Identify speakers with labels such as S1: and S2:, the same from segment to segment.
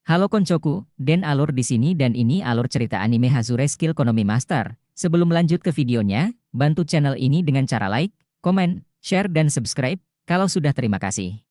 S1: Halo koncoku, Den Alur di sini dan ini alur cerita anime Hazure Skill Konomi Master. Sebelum lanjut ke videonya, bantu channel ini dengan cara like, komen, share dan subscribe. Kalau sudah terima kasih.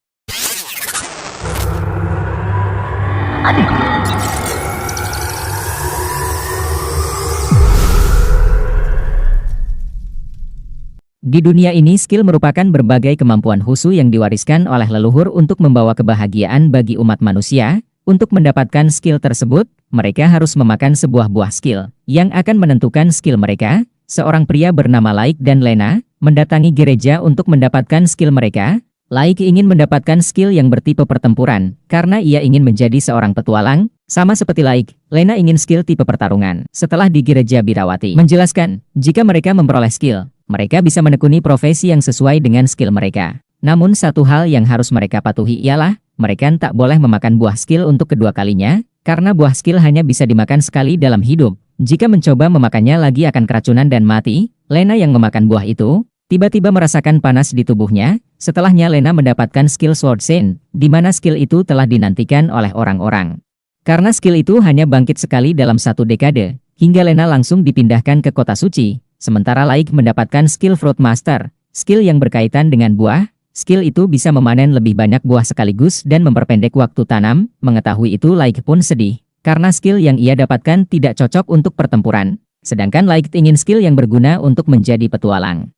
S1: Di dunia ini skill merupakan berbagai kemampuan khusus yang diwariskan oleh leluhur untuk membawa kebahagiaan bagi umat manusia. Untuk mendapatkan skill tersebut, mereka harus memakan sebuah buah skill yang akan menentukan skill mereka. Seorang pria bernama Laik dan Lena mendatangi gereja untuk mendapatkan skill mereka. Laik ingin mendapatkan skill yang bertipe pertempuran karena ia ingin menjadi seorang petualang. Sama seperti Laik, Lena ingin skill tipe pertarungan. Setelah di gereja Birawati menjelaskan, jika mereka memperoleh skill, mereka bisa menekuni profesi yang sesuai dengan skill mereka. Namun satu hal yang harus mereka patuhi ialah, mereka tak boleh memakan buah skill untuk kedua kalinya, karena buah skill hanya bisa dimakan sekali dalam hidup. Jika mencoba memakannya lagi akan keracunan dan mati. Lena yang memakan buah itu, tiba-tiba merasakan panas di tubuhnya. Setelahnya Lena mendapatkan skill Sword Sen, di mana skill itu telah dinantikan oleh orang-orang. Karena skill itu hanya bangkit sekali dalam satu dekade, hingga Lena langsung dipindahkan ke kota suci. Sementara Laik mendapatkan skill Fruit Master, skill yang berkaitan dengan buah. Skill itu bisa memanen lebih banyak buah sekaligus dan memperpendek waktu tanam. Mengetahui itu Laik pun sedih, karena skill yang ia dapatkan tidak cocok untuk pertempuran. Sedangkan Laik ingin skill yang berguna untuk menjadi petualang.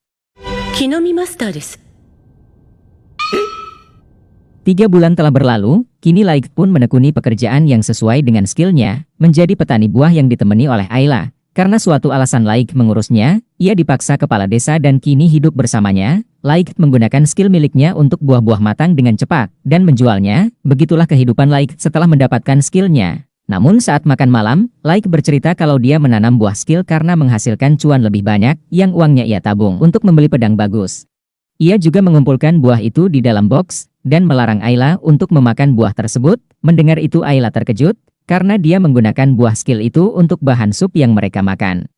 S2: Kinomi Master desu.
S1: 3 bulan telah berlalu, kini Laik pun menekuni pekerjaan yang sesuai dengan skillnya, menjadi petani buah yang ditemani oleh Ayla. Karena suatu alasan Laik mengurusnya, ia dipaksa kepala desa dan kini hidup bersamanya. Laik menggunakan skill miliknya untuk buah-buah matang dengan cepat dan menjualnya. Begitulah kehidupan Laik setelah mendapatkan skillnya. Namun saat makan malam, Laik bercerita kalau dia menanam buah skill karena menghasilkan cuan lebih banyak yang uangnya ia tabung untuk membeli pedang bagus. Ia juga mengumpulkan buah itu di dalam box dan melarang Ayla untuk memakan buah tersebut. Mendengar itu Ayla terkejut karena dia menggunakan buah skill itu untuk bahan sup yang mereka makan.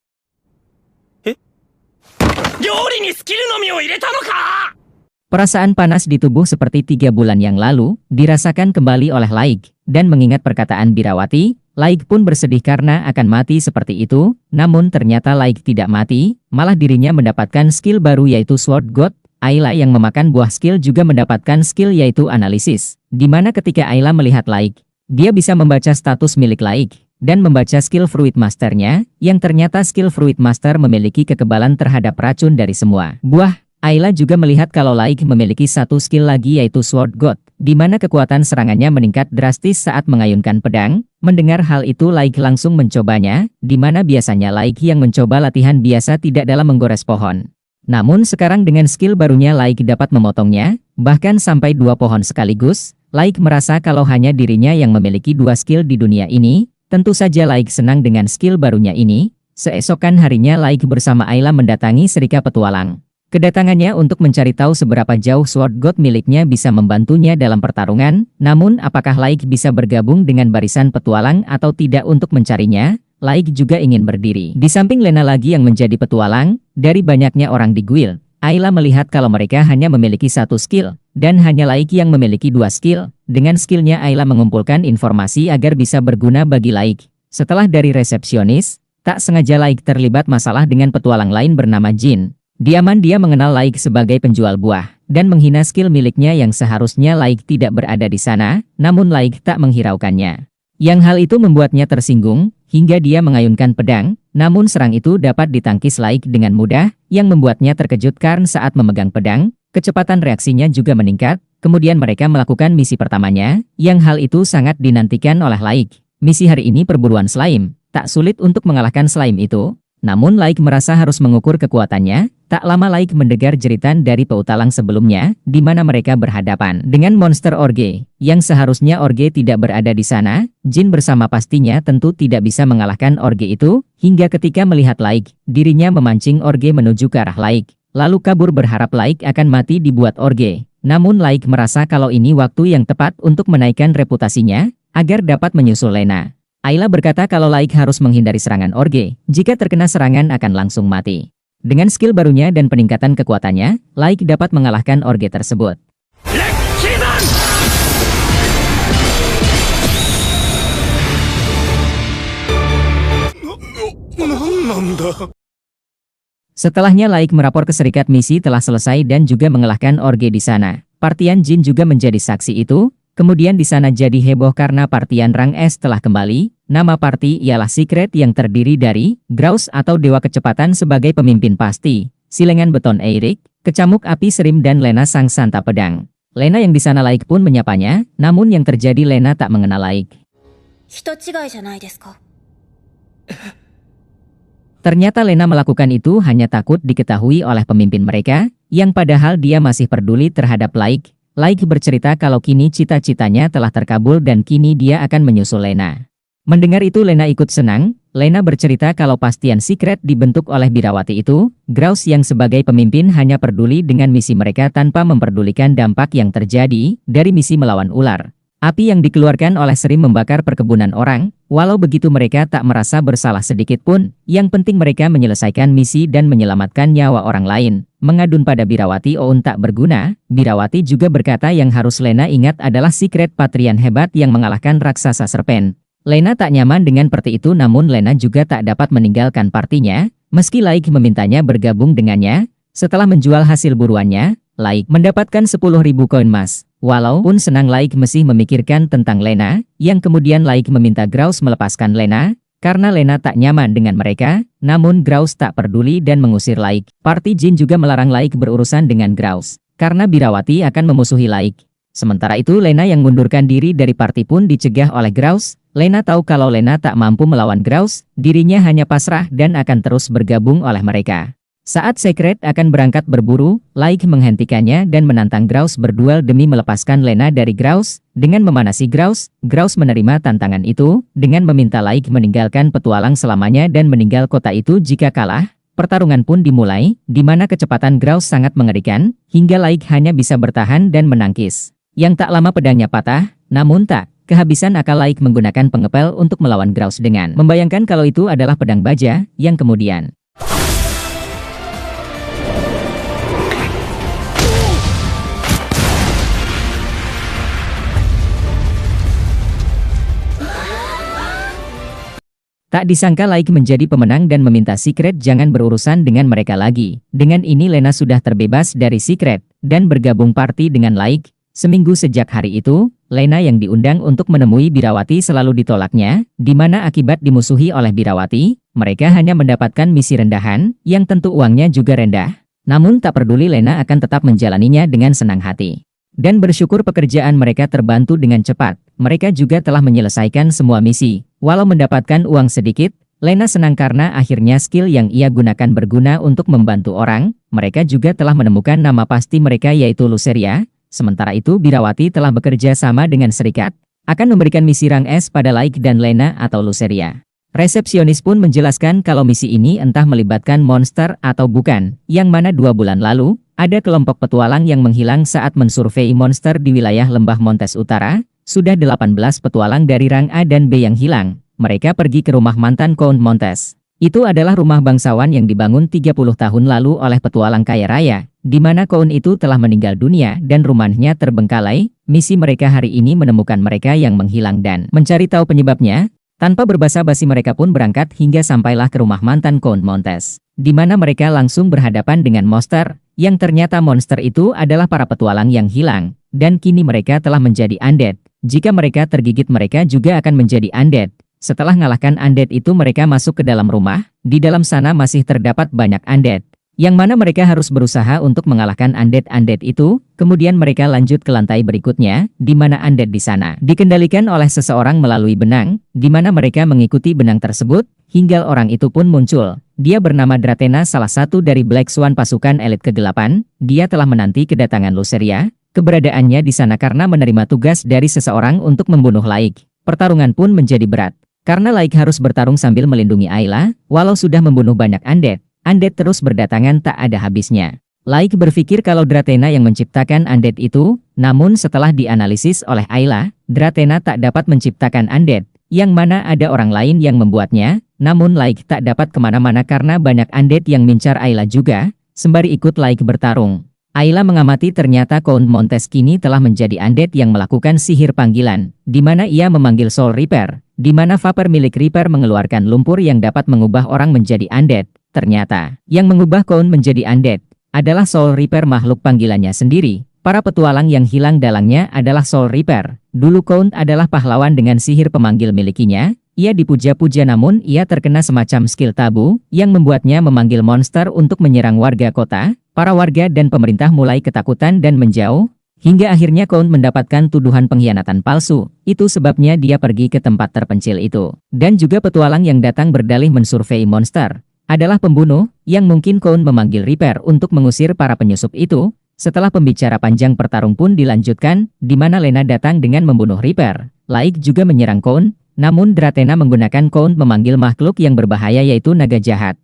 S1: Perasaan panas di tubuh seperti 3 bulan yang lalu dirasakan kembali oleh Laik, dan mengingat perkataan Birawati, Laik pun bersedih karena akan mati seperti itu. Namun ternyata Laik tidak mati, malah dirinya mendapatkan skill baru yaitu Sword God. Ayla yang memakan buah skill juga mendapatkan skill yaitu analisis, di mana ketika Ayla melihat Laik, dia bisa membaca status milik Laik dan membaca skill Fruit Masternya, yang ternyata skill Fruit Master memiliki kekebalan terhadap racun dari semua buah. Ayla juga melihat kalau Laik memiliki satu skill lagi yaitu Sword God, di mana kekuatan serangannya meningkat drastis saat mengayunkan pedang. Mendengar hal itu Laik langsung mencobanya, di mana biasanya Laik yang mencoba latihan biasa tidak dalam menggores pohon. Namun sekarang dengan skill barunya Laik dapat memotongnya, bahkan sampai 2 pohon sekaligus. Laik merasa kalau hanya dirinya yang memiliki 2 skill di dunia ini. Tentu saja Laik senang dengan skill barunya ini. Seesokan harinya Laik bersama Ayla mendatangi Serika Petualang. Kedatangannya untuk mencari tahu seberapa jauh Sword God miliknya bisa membantunya dalam pertarungan. Namun apakah Laik bisa bergabung dengan barisan petualang atau tidak untuk mencarinya? Laik juga ingin berdiri di samping Lena lagi yang menjadi petualang. Dari banyaknya orang di guild, Ayla melihat kalau mereka hanya memiliki 1 skill, dan hanya Laik yang memiliki 2 skill. Dengan skillnya Ayla mengumpulkan informasi agar bisa berguna bagi Laik. Setelah dari resepsionis, tak sengaja Laik terlibat masalah dengan petualang lain bernama Jin. Diaman dia mengenal Laik sebagai penjual buah, dan menghina skill miliknya yang seharusnya Laik tidak berada di sana, namun Laik tak menghiraukannya. Yang hal itu membuatnya tersinggung, hingga dia mengayunkan pedang. Namun serang itu dapat ditangkis Laik dengan mudah, yang membuatnya terkejut karena saat memegang pedang, kecepatan reaksinya juga meningkat. Kemudian mereka melakukan misi pertamanya, yang hal itu sangat dinantikan oleh Laik. Misi hari ini perburuan slime. Tak sulit untuk mengalahkan slime itu, namun Laik merasa harus mengukur kekuatannya. Tak lama Laik mendengar jeritan dari petualang sebelumnya, di mana mereka berhadapan dengan monster Orge, yang seharusnya Orge tidak berada di sana. Jin bersama pastinya tentu tidak bisa mengalahkan Orge itu, hingga ketika melihat Laik, dirinya memancing Orge menuju ke arah Laik, lalu kabur berharap Laik akan mati dibuat Orge. Namun Laik merasa kalau ini waktu yang tepat untuk menaikkan reputasinya, agar dapat menyusul Lena. Ayla berkata kalau Laik harus menghindari serangan Orge, jika terkena serangan akan langsung mati. Dengan skill barunya dan peningkatan kekuatannya, Laik dapat mengalahkan Orge tersebut. Setelahnya Laik merapor ke serikat misi telah selesai dan juga mengalahkan Orge di sana. Partian Jin juga menjadi saksi itu. Kemudian di sana jadi heboh karena partian rang S telah kembali. Nama parti ialah Secret yang terdiri dari Graus atau Dewa Kecepatan sebagai pemimpin pasti, Silengan Beton Eirik, Kecamuk Api Serim dan Lena Sang Santa Pedang. Lena yang di sana Laik pun menyapanya, namun yang terjadi Lena tak mengenal Laik.
S2: 人違いじゃないですか。
S1: Ternyata Lena melakukan itu hanya takut diketahui oleh pemimpin mereka, yang padahal dia masih peduli terhadap Laik. Laik bercerita kalau kini cita-citanya telah terkabul dan kini dia akan menyusul Lena. Mendengar itu Lena ikut senang. Lena bercerita kalau pastian Secret dibentuk oleh birawati itu. Graus yang sebagai pemimpin hanya peduli dengan misi mereka tanpa memperdulikan dampak yang terjadi dari misi melawan ular. Api yang dikeluarkan oleh Serim membakar perkebunan orang. Walau begitu mereka tak merasa bersalah sedikit pun. Yang penting mereka menyelesaikan misi dan menyelamatkan nyawa orang lain. Mengadun pada Birawati Oun tak berguna. Birawati juga berkata yang harus Lena ingat adalah Secret patrian hebat yang mengalahkan raksasa serpen. Lena tak nyaman dengan parti itu namun Lena juga tak dapat meninggalkan partinya. Meski Laik memintanya bergabung dengannya. Setelah menjual hasil buruannya, Laik mendapatkan 10.000 koin emas. Walaupun senang Laik masih memikirkan tentang Lena, yang kemudian Laik meminta Graus melepaskan Lena, karena Lena tak nyaman dengan mereka, namun Graus tak peduli dan mengusir Laik. Parti Jin juga melarang Laik berurusan dengan Graus, karena Birawati akan memusuhi Laik. Sementara itu Lena yang mundurkan diri dari parti pun dicegah oleh Graus. Lena tahu kalau Lena tak mampu melawan Graus, dirinya hanya pasrah dan akan terus bergabung oleh mereka. Saat Secret akan berangkat berburu, Laik menghentikannya dan menantang Graus berduel demi melepaskan Lena dari Graus. Dengan memanasi Graus, Graus menerima tantangan itu, dengan meminta Laik meninggalkan petualang selamanya dan meninggal kota itu jika kalah. Pertarungan pun dimulai, di mana kecepatan Graus sangat mengerikan, hingga Laik hanya bisa bertahan dan menangkis. Yang tak lama pedangnya patah, namun tak kehabisan akal Laik menggunakan pengepel untuk melawan Graus dengan membayangkan kalau itu adalah pedang baja, yang kemudian tak disangka Laik menjadi pemenang dan meminta Secret jangan berurusan dengan mereka lagi. Dengan ini Lena sudah terbebas dari Secret dan bergabung parti dengan Laik. Seminggu sejak hari itu, Lena yang diundang untuk menemui Birawati selalu ditolaknya, di mana akibat dimusuhi oleh Birawati, mereka hanya mendapatkan misi rendahan, yang tentu uangnya juga rendah. Namun tak peduli Lena akan tetap menjalaninya dengan senang hati. Dan bersyukur pekerjaan mereka terbantu dengan cepat. Mereka juga telah menyelesaikan semua misi. Walau mendapatkan uang sedikit, Lena senang karena akhirnya skill yang ia gunakan berguna untuk membantu orang. Mereka juga telah menemukan nama pasti mereka yaitu Luceria. Sementara itu Birawati telah bekerja sama dengan serikat, akan memberikan misi rang S pada Laik dan Lena atau Luceria. Resepsionis pun menjelaskan kalau misi ini entah melibatkan monster atau bukan, yang mana 2 bulan lalu, ada kelompok petualang yang menghilang saat mensurvei monster di wilayah Lembah Montes Utara. Sudah 18 petualang dari rang A dan B yang hilang. Mereka pergi ke rumah mantan Count Montes. Itu adalah rumah bangsawan yang dibangun 30 tahun lalu oleh petualang kaya raya, di mana Count itu telah meninggal dunia dan rumahnya terbengkalai. Misi mereka hari ini menemukan mereka yang menghilang dan mencari tahu penyebabnya. Tanpa berbasa-basi mereka pun berangkat hingga sampailah ke rumah mantan Count Montes, di mana mereka langsung berhadapan dengan monster, yang ternyata monster itu adalah para petualang yang hilang, dan kini mereka telah menjadi undead. Jika mereka tergigit mereka juga akan menjadi undead. Setelah mengalahkan undead itu mereka masuk ke dalam rumah, di dalam sana masih terdapat banyak undead, yang mana mereka harus berusaha untuk mengalahkan undead-undead itu. Kemudian mereka lanjut ke lantai berikutnya, di mana undead di sana dikendalikan oleh seseorang melalui benang, di mana mereka mengikuti benang tersebut, hingga orang itu pun muncul. Dia bernama Dratena, salah satu dari Black Swan pasukan elit kegelapan. Dia telah menanti kedatangan Luceria. Keberadaannya di sana karena menerima tugas dari seseorang untuk membunuh Laik. Pertarungan pun menjadi berat, karena Laik harus bertarung sambil melindungi Ayla. Walau sudah membunuh banyak undead, undead terus berdatangan tak ada habisnya. Laik berpikir kalau Dratena yang menciptakan undead itu, namun setelah dianalisis oleh Ayla, Dratena tak dapat menciptakan undead, yang mana ada orang lain yang membuatnya. Namun Laik tak dapat kemana-mana karena banyak undead yang mengincar Ayla juga, sembari ikut Laik bertarung. Ayla mengamati ternyata Count Montes kini telah menjadi undead yang melakukan sihir panggilan, di mana ia memanggil Soul Reaper, di mana vapor milik Reaper mengeluarkan lumpur yang dapat mengubah orang menjadi undead. Ternyata, yang mengubah Count menjadi undead adalah Soul Reaper makhluk panggilannya sendiri. Para petualang yang hilang dalangnya adalah Soul Reaper. Dulu Count adalah pahlawan dengan sihir pemanggil milikinya. Ia dipuja-puja namun ia terkena semacam skill tabu yang membuatnya memanggil monster untuk menyerang warga kota. Para warga dan pemerintah mulai ketakutan dan menjauh, hingga akhirnya Count mendapatkan tuduhan pengkhianatan palsu. Itu sebabnya dia pergi ke tempat terpencil itu. Dan juga petualang yang datang berdalih mensurvei monster adalah pembunuh, yang mungkin Count memanggil Reaper untuk mengusir para penyusup itu. Setelah pembicara panjang pertarung pun dilanjutkan, di mana Lena datang dengan membunuh Reaper. Laik juga menyerang Count, namun Dratena menggunakan Count memanggil makhluk yang berbahaya yaitu naga jahat.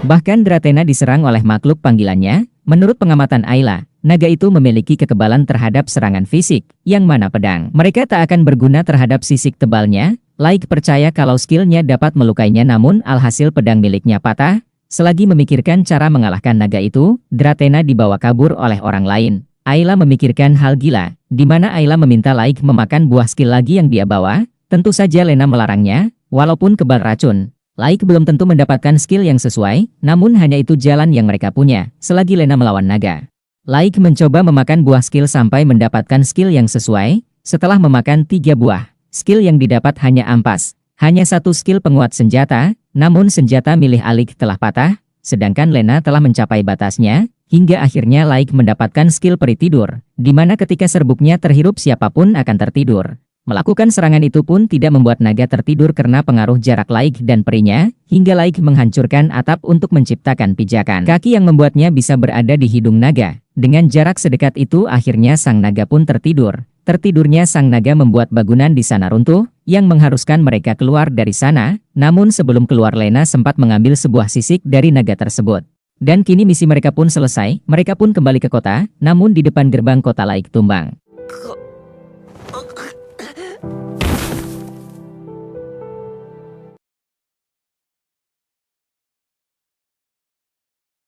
S1: Bahkan Dratena diserang oleh makhluk panggilannya. Menurut pengamatan Ayla, naga itu memiliki kekebalan terhadap serangan fisik, yang mana pedang mereka tak akan berguna terhadap sisik tebalnya. Laik percaya kalau skillnya dapat melukainya namun alhasil pedang miliknya patah. Selagi memikirkan cara mengalahkan naga itu, Dratena dibawa kabur oleh orang lain. Ayla memikirkan hal gila, di mana Ayla meminta Laik memakan buah skill lagi yang dia bawa. Tentu saja Lena melarangnya, walaupun kebal racun. Laik belum tentu mendapatkan skill yang sesuai, namun hanya itu jalan yang mereka punya, selagi Lena melawan naga. Laik mencoba memakan buah skill sampai mendapatkan skill yang sesuai. Setelah memakan 3 buah, skill yang didapat hanya ampas. Hanya 1 skill penguat senjata, namun senjata milik Alik telah patah, sedangkan Lena telah mencapai batasnya, hingga akhirnya Laik mendapatkan skill peri tidur, di mana ketika serbuknya terhirup siapapun akan tertidur. Melakukan serangan itu pun tidak membuat naga tertidur karena pengaruh jarak Laik dan perinya, hingga Laik menghancurkan atap untuk menciptakan pijakan kaki yang membuatnya bisa berada di hidung naga. Dengan jarak sedekat itu akhirnya sang naga pun tertidur. Tertidurnya sang naga membuat bangunan di sana runtuh, yang mengharuskan mereka keluar dari sana, namun sebelum keluar Lena sempat mengambil sebuah sisik dari naga tersebut. Dan kini misi mereka pun selesai, mereka pun kembali ke kota, namun di depan gerbang kota Laik tumbang.